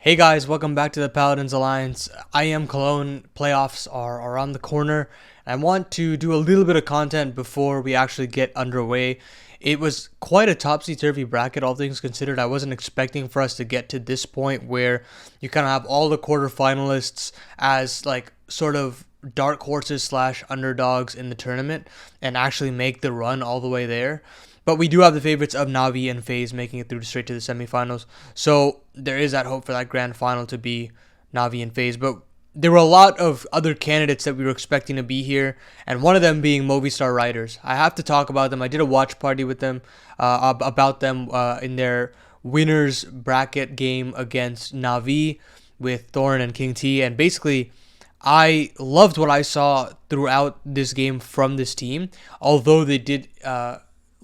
Hey guys, welcome back to the Paladins Alliance. IEM Cologne playoffs are around the corner. I want to do a little bit of content before we actually get underway. It was quite a topsy-turvy bracket, all things considered. I wasn't expecting for us to get to this point where you kind of have all the quarterfinalists as like sort of dark horses slash underdogs in the tournament and actually make the run all the way there. But we do have the favorites of Navi and FaZe making it through straight to the semifinals. So there is that hope for that grand final to be Navi and FaZe. But there were a lot of other candidates that we were expecting to be here, and one of them being Movistar Riders. I have to talk about them. I did a watch party with them about them in their winners bracket game against Navi with Thorn and King T. And basically, I loved what I saw throughout this game from this team, although they did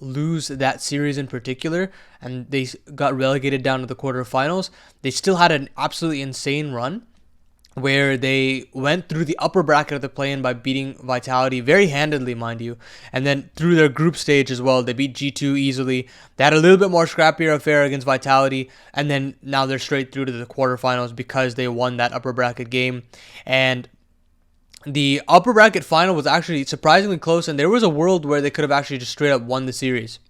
lose that series in particular and they got relegated down to the quarterfinals. They still had an absolutely insane run where they went through the upper bracket of the play-in by beating Vitality very handedly, mind you, and then through their group stage as well. They beat G2 easily. They had a little bit more scrappier affair against Vitality, and then now they're straight through to the quarterfinals because they won that upper bracket game. And the upper bracket final was actually surprisingly close, and there was a world where they could have actually just straight up won the series.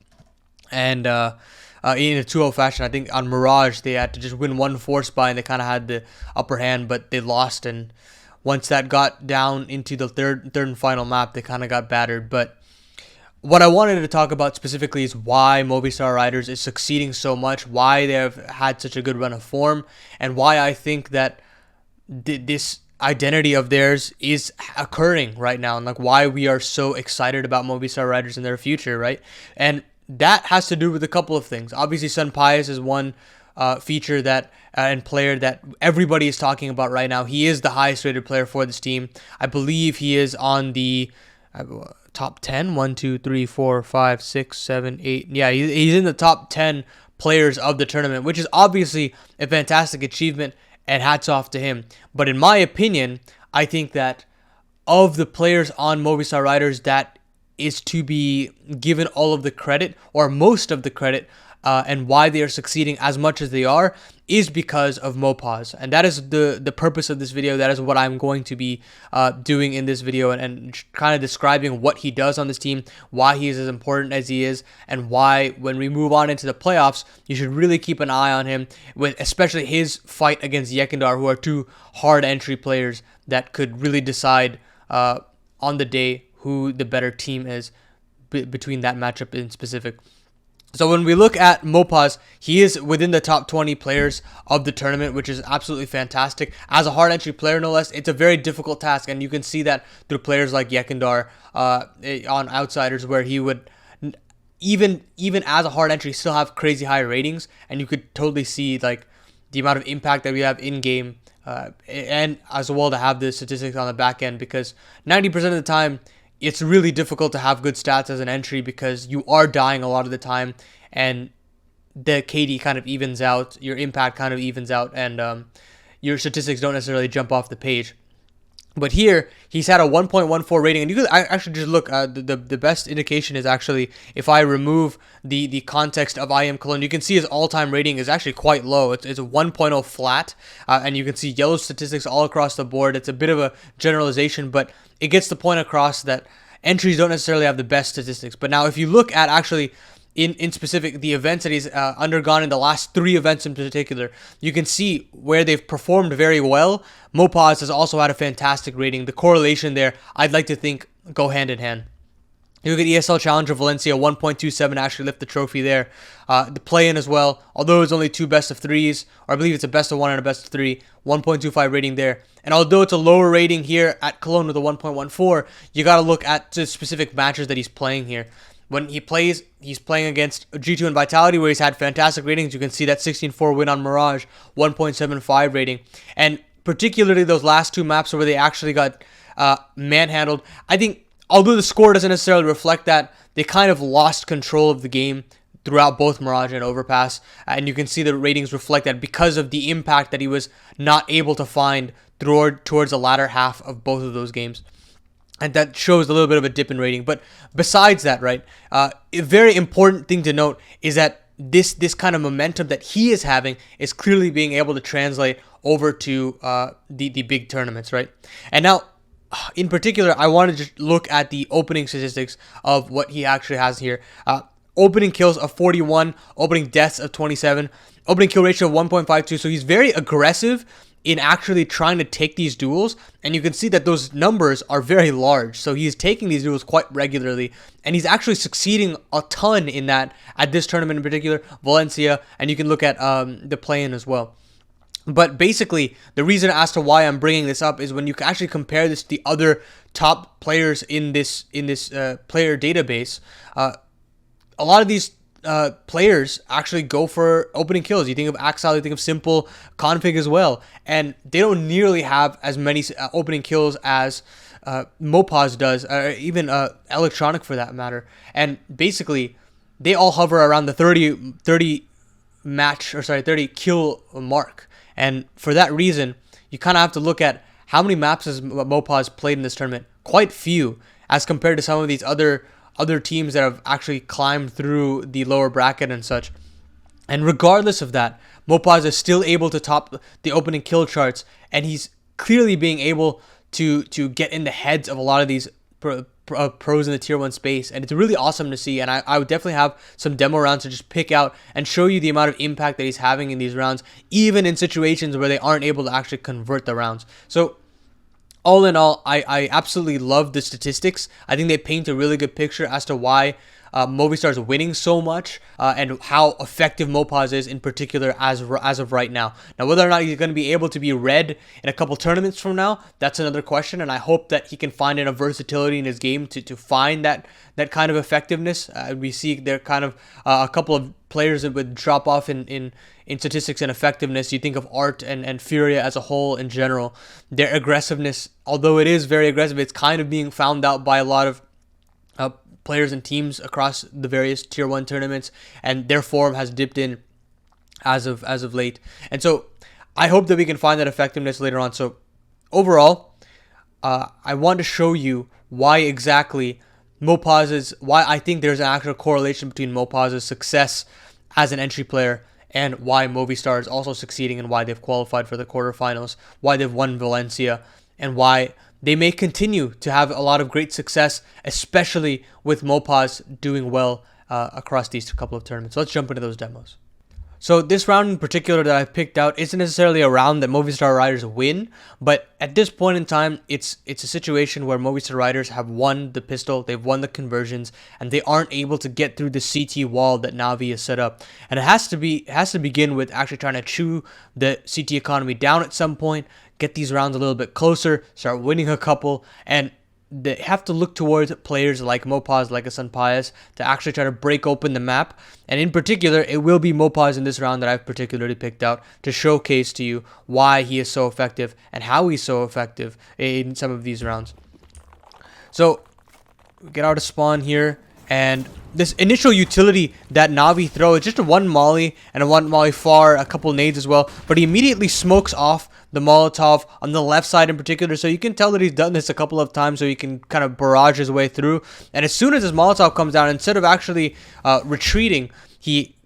And in a 2-0 fashion, I think on Mirage, they had to just win one force buy, and they kind of had the upper hand, but they lost. And once that got down into the third and final map, they kind of got battered. But what I wanted to talk about specifically is why Movistar Riders is succeeding so much, why they have had such a good run of form, and why I think that this identity of theirs is occurring right now, and like why we are so excited about Movistar Riders in their future, right? And that has to do with a couple of things. Obviously, Sun Pius is one feature that and player that everybody is talking about right now. He is the highest rated player for this team. I believe he is on the top 10. 1, 2, 3, 4, 5, 6, 7, 8. Yeah, he's in the top 10 players of the tournament, which is obviously a fantastic achievement, and hats off to him. But in my opinion, I think that of the players on Movistar Riders, that is to be given all of the credit, or most of the credit, and why they are succeeding as much as they are, is because of Mopoz. And that is the purpose of this video. That is what I'm going to be doing in this video, and kind of describing what he does on this team, why he is as important as he is, and why when we move on into the playoffs, you should really keep an eye on him, with especially his fight against Yekindar, who are two hard entry players that could really decide on the day who the better team is between that matchup in specific. So when we look at Mopoz, he is within the top 20 players of the tournament, which is absolutely fantastic. As a hard entry player, no less, it's a very difficult task, and you can see that through players like Yekindar on Outsiders, where he would, even as a hard entry, still have crazy high ratings, and you could totally see like the amount of impact that we have in-game, and as well to have the statistics on the back end, because 90% of the time, it's really difficult to have good stats as an entry because you are dying a lot of the time, and the KD kind of evens out, your impact kind of evens out, and your statistics don't necessarily jump off the page. But here, he's had a 1.14 rating, and you could actually just look, the best indication is actually, if I remove the context of IEM Cologne, you can see his all-time rating is actually quite low. It's a 1.0 flat, and you can see yellow statistics all across the board. It's a bit of a generalization, but it gets the point across that entries don't necessarily have the best statistics. But now, if you look at actually in specific the events that he's undergone in the last 3 events in particular, you can see where they've performed very well. Mopoz has also had a fantastic rating. The correlation there, I'd like to think, go hand in hand. You look at ESL Challenger Valencia, 1.27 actually lift the trophy there. The play-in as well, although it's only 2 best of 3s, or I believe it's a best of 1 and a best of 3, 1.25 rating there. And although it's a lower rating here at Cologne with a 1.14, you got to look at the specific matches that he's playing here. When he plays, he's playing against G2 and Vitality, where he's had fantastic ratings. You can see that 16-4 win on Mirage, 1.75 rating. And particularly those last 2 maps where they actually got manhandled, I think, although the score doesn't necessarily reflect that, they kind of lost control of the game throughout both Mirage and Overpass. And you can see the ratings reflect that because of the impact that he was not able to find towards the latter half of both of those games. And that shows a little bit of a dip in rating. But besides that, right, a very important thing to note is that this kind of momentum that he is having is clearly being able to translate over to the big tournaments, right? And now, in particular, I want to just look at the opening statistics of what he actually has here. Opening kills of 41, opening deaths of 27, opening kill ratio of 1.52. So he's very aggressive in actually trying to take these duels, and you can see that those numbers are very large. So he's taking these duels quite regularly, and he's actually succeeding a ton in that at this tournament in particular, Valencia, and you can look at the play-in as well. But basically, the reason as to why I'm bringing this up is when you can actually compare this to the other top players in this player database. A lot of these players actually go for opening kills. You think of Axel, you think of Simple, Config as well, and they don't nearly have as many opening kills as Mopoz does, or even Electronic for that matter. And basically, they all hover around the 30 kill mark. And for that reason, you kind of have to look at how many maps has Mopoz played in this tournament. Quite few, as compared to some of these other teams that have actually climbed through the lower bracket and such. And regardless of that, Mopoz is still able to top the opening kill charts, and he's clearly being able to get in the heads of a lot of these pros in the tier 1 space, and it's really awesome to see. And I would definitely have some demo rounds to just pick out and show you the amount of impact that he's having in these rounds, even in situations where they aren't able to actually convert the rounds. So all in all, I absolutely love the statistics. I think they paint a really good picture as to why Movistar is winning so much, and how effective Mopoz is in particular as of right now. Now, whether or not he's going to be able to be read in a couple tournaments from now, that's another question, and I hope that he can find enough versatility in his game to find that kind of effectiveness. We see there kind of a couple of players that would drop off in statistics and effectiveness. You think of Art and Furia as a whole in general. Their aggressiveness, although it is very aggressive, it's kind of being found out by a lot of players and teams across the various tier 1 tournaments, and their form has dipped in as of late. And so I hope that we can find that effectiveness later on. So overall, I want to show you why exactly why I think there's an actual correlation between Mopoz's success as an entry player and why Movistar is also succeeding, and why they've qualified for the quarterfinals, why they've won Valencia, and why they may continue to have a lot of great success, especially with Mopoz doing well across these couple of tournaments. So let's jump into those demos. So this round in particular that I've picked out isn't necessarily a round that Movistar Riders win, but at this point in time, it's a situation where Movistar Riders have won the pistol, they've won the conversions, and they aren't able to get through the CT wall that Navi has set up. And it has to begin with actually trying to chew the CT economy down at some point, get these rounds a little bit closer, start winning a couple, and they have to look towards players like Mopoz, like a Sampaio, to actually try to break open the map. And in particular, it will be Mopoz in this round that I've particularly picked out to showcase to you why he is so effective and how he's so effective in some of these rounds. So we get out of spawn here, and this initial utility that Navi throw is just a one molly and a one molly far, a couple nades as well, but he immediately smokes off the Molotov on the left side in particular, so you can tell that he's done this a couple of times, so he can kind of barrage his way through. And as soon as his Molotov comes down, instead of actually retreating, he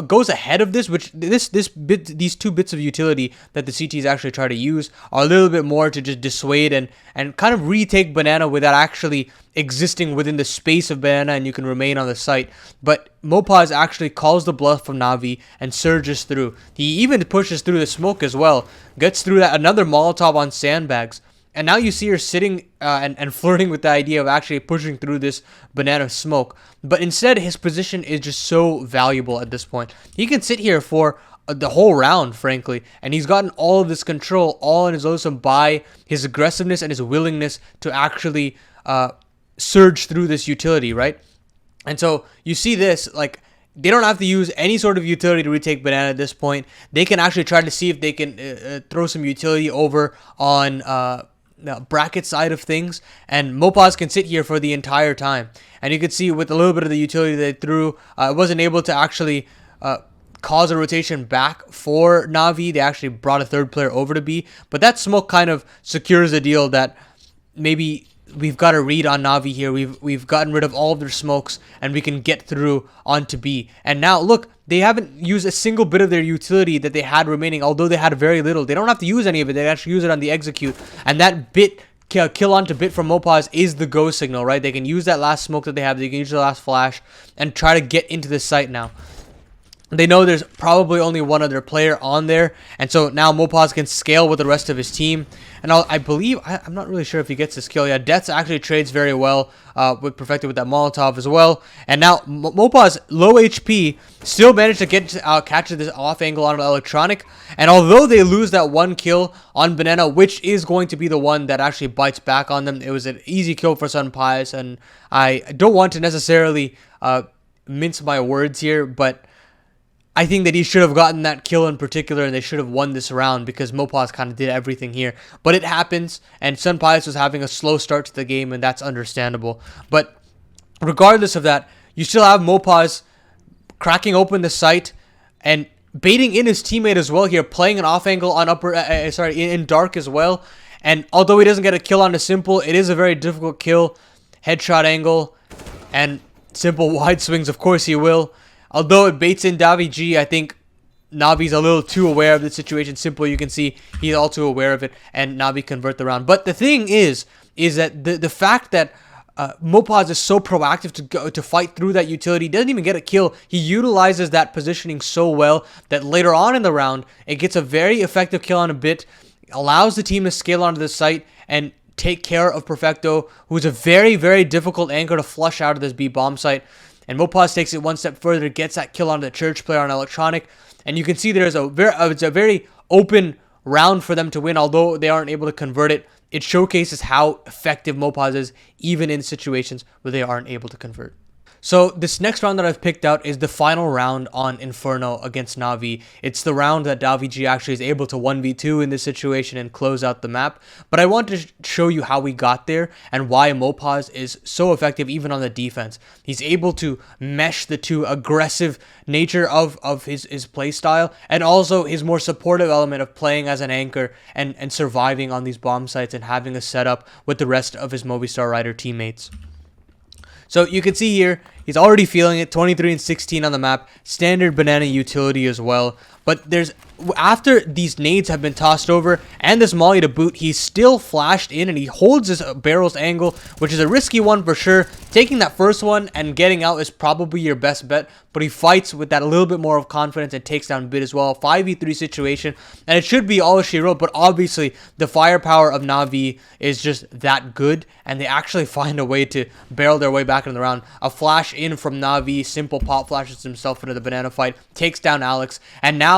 goes ahead of this, which these two bits of utility that the CTs actually try to use are a little bit more to just dissuade and kind of retake Banana without actually existing within the space of Banana, and you can remain on the site. But Mopoz actually calls the bluff from Navi and surges through. He even pushes through the smoke as well, gets through that another Molotov on sandbags. And now you see her sitting and flirting with the idea of actually pushing through this Banana smoke. But instead, his position is just so valuable at this point. He can sit here for the whole round, frankly. And he's gotten all of this control, all in his own by his aggressiveness and his willingness to actually surge through this utility, right? And so you see this, like, they don't have to use any sort of utility to retake Banana at this point. They can actually try to see if they can throw some utility over on the bracket side of things, and Mopoz can sit here for the entire time. And you can see with a little bit of the utility they threw, it wasn't able to actually cause a rotation back for Navi. They actually brought a third player over to B, but that smoke kind of secures the deal that maybe we've got a read on Na'Vi here. We've gotten rid of all of their smokes, and we can get through onto B. And now, look, they haven't used a single bit of their utility that they had remaining, although they had very little. They don't have to use any of it. They actually use it on the execute. And that bit, kill onto bit from Mopoz is the go signal, right? They can use that last smoke that they have. They can use the last flash and try to get into the site now. They know there's probably only one other player on there, and so now Mopoz can scale with the rest of his team. And I believe, I'm not really sure if he gets this kill. Yeah, Deaths actually trades very well with Perfected with that Molotov as well. And now Mopoz, low HP, still managed to get catch this off angle on an electronic. And although they lose that one kill on Banana, which is going to be the one that actually bites back on them, it was an easy kill for Sun Pius. And I don't want to necessarily mince my words here, but I think that he should have gotten that kill in particular, and they should have won this round because Mopoz kind of did everything here. But it happens, and Sun Pius was having a slow start to the game, and that's understandable. But regardless of that, you still have Mopoz cracking open the site and baiting in his teammate as well here, playing an off angle on in dark as well. And although he doesn't get a kill on the Simple, it is a very difficult kill. Headshot angle and Simple wide swings, of course he will. Although it baits in Davi G, I think Navi's a little too aware of the situation. Simple, you can see he's all too aware of it, and Navi convert the round. But the thing is that the fact that Mopoz is so proactive to fight through that utility, doesn't even get a kill. He utilizes that positioning so well that later on in the round, it gets a very effective kill on a bit, allows the team to scale onto the site and take care of Perfecto, who's a very, very difficult anchor to flush out of this B bomb site. And Mopoz takes it one step further, gets that kill on the Church player on electronic, and you can see there's it's a very open round for them to win. Although they aren't able to convert it, it showcases how effective Mopoz is, even in situations where they aren't able to convert. So this next round that I've picked out is the final round on Inferno against Na'Vi. It's the round that Davi G actually is able to 1v2 in this situation and close out the map. But I want to show you how we got there and why Mopoz is so effective even on the defense. He's able to mesh the two aggressive nature of his play style and also his more supportive element of playing as an anchor and surviving on these bomb sites and having a setup with the rest of his Movistar Rider teammates. So you can see here, he's already feeling it, 23 and 16 on the map, standard banana utility as well. But after these nades have been tossed over and this molly to boot, he's still flashed in and he holds his barrel's angle, which is a risky one for sure. Taking that first one and getting out is probably your best bet, but he fights with that a little bit more of confidence and takes down Bit as well. 5v3 situation, and it should be all she wrote, but obviously the firepower of Na'Vi is just that good, and they actually find a way to barrel their way back into the round. A flash in from Na'Vi, Simple pop flashes himself into the banana fight, takes down Alex, and now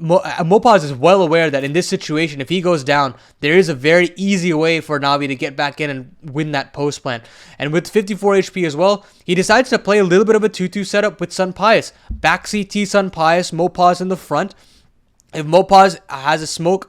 Mopoz is well aware that in this situation, if he goes down, there is a very easy way for Na'Vi to get back in and win that post plant. And with 54 HP as well, he decides to play a little bit of a 2-2 setup with Sun Pius. Back CT Sun Pius, Mopoz in the front. If Mopoz has a smoke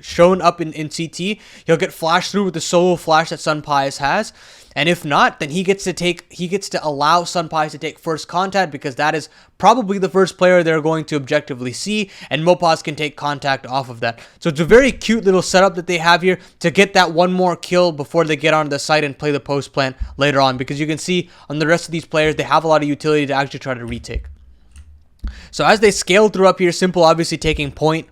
shown up in CT, he'll get flashed through with the solo flash that Sun Pius has. And if not, then he gets to allow Sun Pius to take first contact, because that is probably the first player they're going to objectively see, and Mopoz can take contact off of that. So it's a very cute little setup that they have here to get that one more kill before they get onto the site and play the post plant later on, because you can see on the rest of these players, they have a lot of utility to actually try to retake. So as they scale through up here, Simple obviously taking point.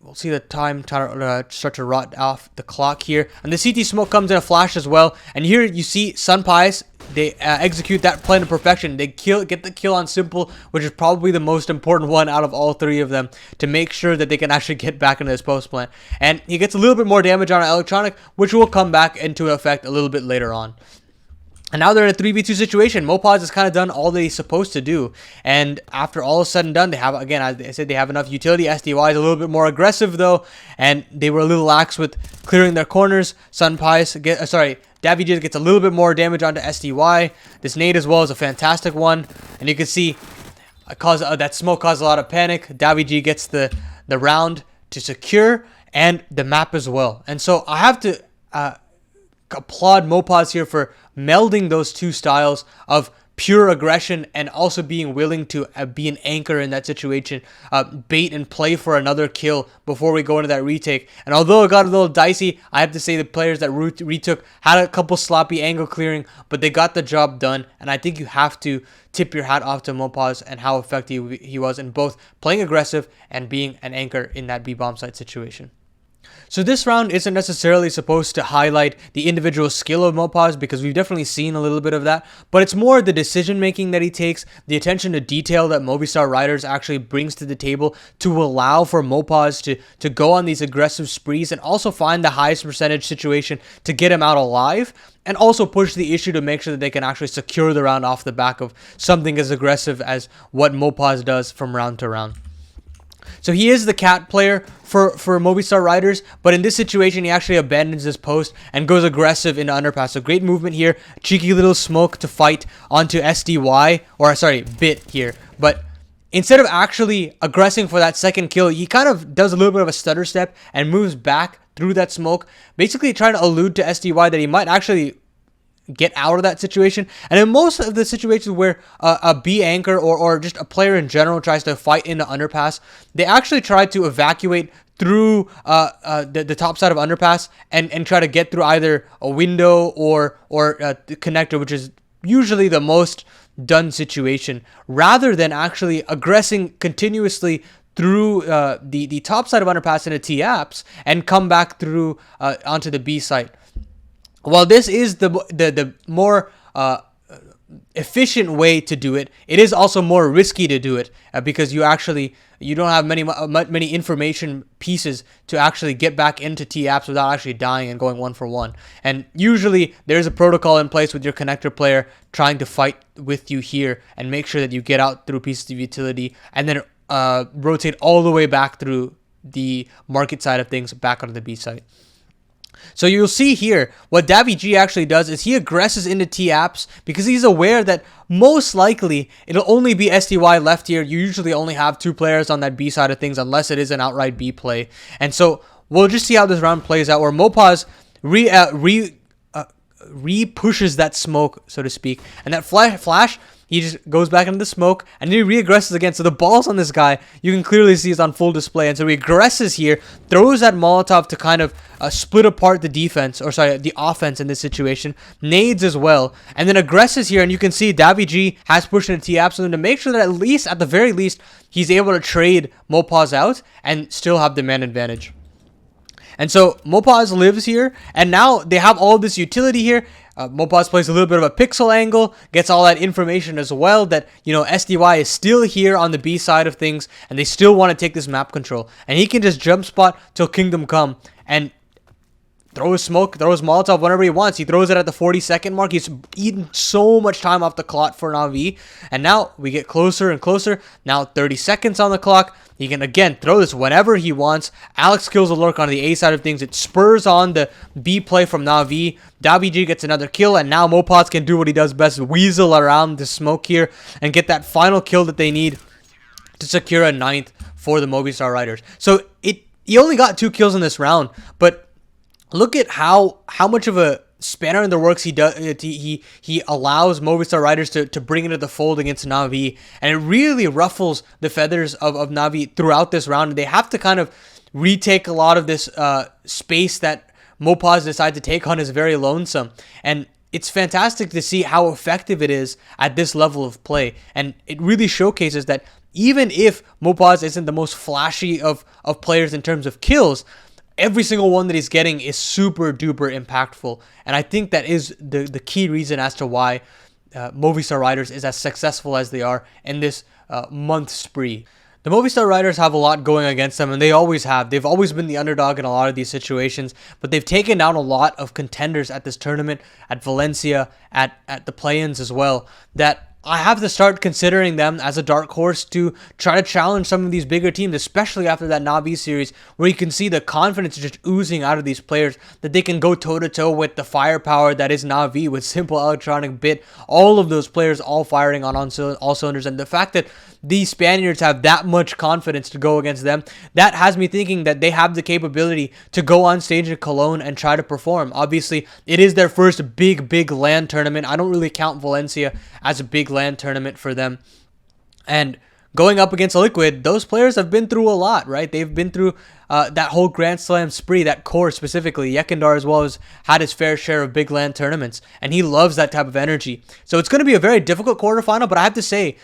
We'll see the time start to rot off the clock here. And the CT smoke comes in a flash as well. And here you see Sun Pius. They execute that plan to perfection. They get the kill on Simple, which is probably the most important one out of all three of them, to make sure that they can actually get back into this post plant. And he gets a little bit more damage on an electronic, which will come back into effect a little bit later on. And now they're in a 3v2 situation. Mopoz has kind of done all that he's supposed to do. And after all is said and done, they have, again, as I said, they have enough utility. SDY is a little bit more aggressive, though. And they were a little lax with clearing their corners. Davi G gets a little bit more damage onto SDY. This nade as well is a fantastic one. And you can see that smoke caused a lot of panic. Davi G gets the round to secure and the map as well. And so I have to applaud Mopoz here for melding those two styles of pure aggression and also being willing to be an anchor in that situation, bait and play for another kill before we go into that retake. And although it got a little dicey, I have to say the players that retook had a couple sloppy angle clearing, but they got the job done. And I think you have to tip your hat off to Mopoz and how effective he was in both playing aggressive and being an anchor in that B bomb site situation. So this round isn't necessarily supposed to highlight the individual skill of Mopoz, because we've definitely seen a little bit of that, but it's more the decision making that he takes, the attention to detail that Movistar Riders actually brings to the table to allow for Mopoz to go on these aggressive sprees and also find the highest percentage situation to get him out alive, and also push the issue to make sure that they can actually secure the round off the back of something as aggressive as what Mopoz does from round to round. So he is the cat player for Movistar Riders, but in this situation, he actually abandons his post and goes aggressive into underpass. So great movement here. Cheeky little smoke to fight onto SDY, or sorry, Bit here. But instead of actually aggressing for that second kill, he kind of does a little bit of a stutter step and moves back through that smoke, basically trying to allude to SDY that he might actually get out of that situation. And in most of the situations where a B anchor or just a player in general tries to fight into underpass, they actually try to evacuate through the top side of underpass and try to get through either a window or the connector, which is usually the most done situation, rather than actually aggressing continuously through the top side of underpass into T-apps and come back through onto the B site. While this is the more efficient way to do it, it is also more risky to do it because you don't have many information pieces to actually get back into T-apps without actually dying and going 1-for-1. And usually there's a protocol in place with your connector player trying to fight with you here and make sure that you get out through pieces of utility and then rotate all the way back through the market side of things back onto the B site. So you'll see here, what daviG actually does is he aggresses into T-apps because he's aware that most likely it'll only be SDY left here. You usually only have 2 players on that B side of things unless it is an outright B play. And so we'll just see how this round plays out, where Mopoz re-pushes that smoke, so to speak. And that flash, he just goes back into the smoke, and then he re-aggresses again. So the balls on this guy, you can clearly see is on full display. And so he aggresses here, throws that Molotov to kind of split apart the defense, or sorry, the offense in this situation. Nades as well. And then aggresses here, and you can see daviG has pushed into T-apps to make sure that at the very least, he's able to trade Mopoz out and still have the man advantage. And so Mopoz lives here, and now they have all this utility here. Mopoz plays a little bit of a pixel angle, gets all that information as well that, SDY is still here on the B side of things, and they still want to take this map control. And he can just jump spot till Kingdom Come and throw his smoke, throw his Molotov whenever he wants. He throws it at the 40-second mark. He's eaten so much time off the clock for Na'Vi. And now we get closer and closer. Now 30 seconds on the clock. He can again throw this whenever he wants. Alex kills the lurk on the A side of things. It spurs on the B play from Na'Vi. daviG gets another kill, and now Mopoz can do what he does best, weasel around the smoke here and get that final kill that they need to secure a 9th for the Movistar Riders. So he only got 2 kills in this round, but look at how much of a spanner in the works he does. He allows Movistar Riders to bring into the fold against Na'Vi, and it really ruffles the feathers of Na'Vi throughout this round. They have to kind of retake a lot of this space that Mopoz decided to take on is very lonesome, and it's fantastic to see how effective it is at this level of play. And it really showcases that even if Mopoz isn't the most flashy of players in terms of kills, every single one that he's getting is super duper impactful. And I think that is the key reason as to why Movistar Riders is as successful as they are in this month spree. The Movistar Riders have a lot going against them, and they always have. They've always been the underdog in a lot of these situations, but they've taken down a lot of contenders at this tournament, at Valencia, at the play-ins as well, that I have to start considering them as a dark horse to try to challenge some of these bigger teams, especially after that Na'Vi series, where you can see the confidence just oozing out of these players, that they can go toe-to-toe with the firepower that is Na'Vi, with Simple Electronic, Bit, all of those players all firing on all cylinders. And the fact that these Spaniards have that much confidence to go against them, that has me thinking that they have the capability to go on stage in Cologne and try to perform. Obviously, it is their first big LAN tournament. I don't really count Valencia as a big big LAN tournament for them. And going up against Liquid, those players have been through a lot, right? They've been through that whole Grand Slam spree, that core specifically. Yekindar as well has had his fair share of big LAN tournaments, and he loves that type of energy. So it's going to be a very difficult quarterfinal, but I have to say,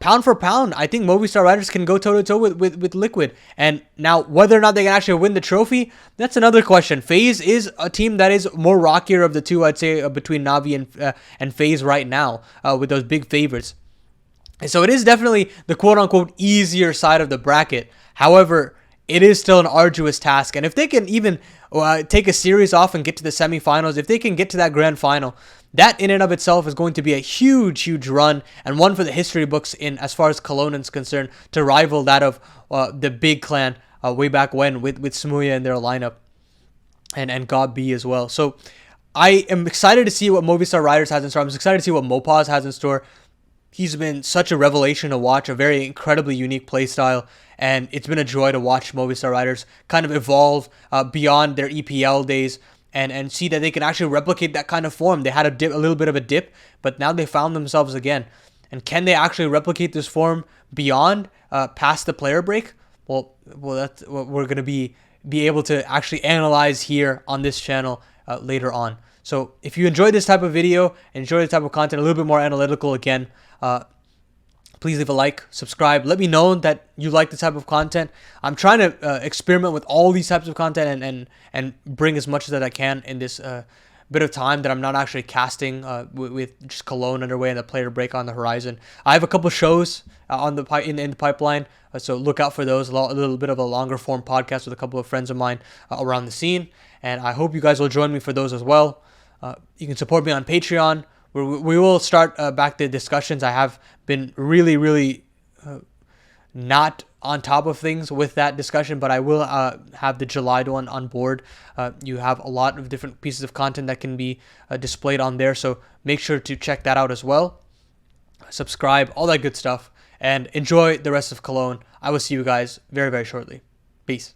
pound for pound, I think Movistar Riders can go toe-to-toe with Liquid. And now, whether or not they can actually win the trophy, that's another question. FaZe is a team that is more rockier of the two, I'd say, between Navi and FaZe right now, with those big favorites. And so it is definitely the quote-unquote easier side of the bracket. However, it is still an arduous task. And if they can even take a series off and get to the semifinals, if they can get to that grand final, that in and of itself is going to be a huge, huge run, and one for the history books in as far as Cologne is concerned, to rival that of the big clan way back when with Smuya in their lineup, and God B as well. So I am excited to see what Movistar Riders has in store. I'm excited to see what Mopoz has in store. He's been such a revelation to watch, a very incredibly unique playstyle, and it's been a joy to watch Movistar Riders kind of evolve beyond their EPL days and see that they can actually replicate that kind of form. They had a little bit of a dip, but now they found themselves again. And can they actually replicate this form beyond, past the player break? Well, that's what we're going to be able to actually analyze here on this channel later on. So if you enjoyed this type of video, enjoy the type of content, a little bit more analytical again, please leave a like, subscribe. Let me know that you like this type of content. I'm trying to experiment with all these types of content and bring as much as that I can in this bit of time that I'm not actually casting with just Cologne underway and the player break on the horizon. I have a couple shows in the pipeline, so look out for those. A little bit of a longer form podcast with a couple of friends of mine around the scene, and I hope you guys will join me for those as well. You can support me on Patreon. We will start back the discussions. I have been really not on top of things with that discussion, but I will have the July one on board. You have a lot of different pieces of content that can be displayed on there, so make sure to check that out as well. Subscribe, all that good stuff, and enjoy the rest of Cologne. I will see you guys very, very shortly. Peace.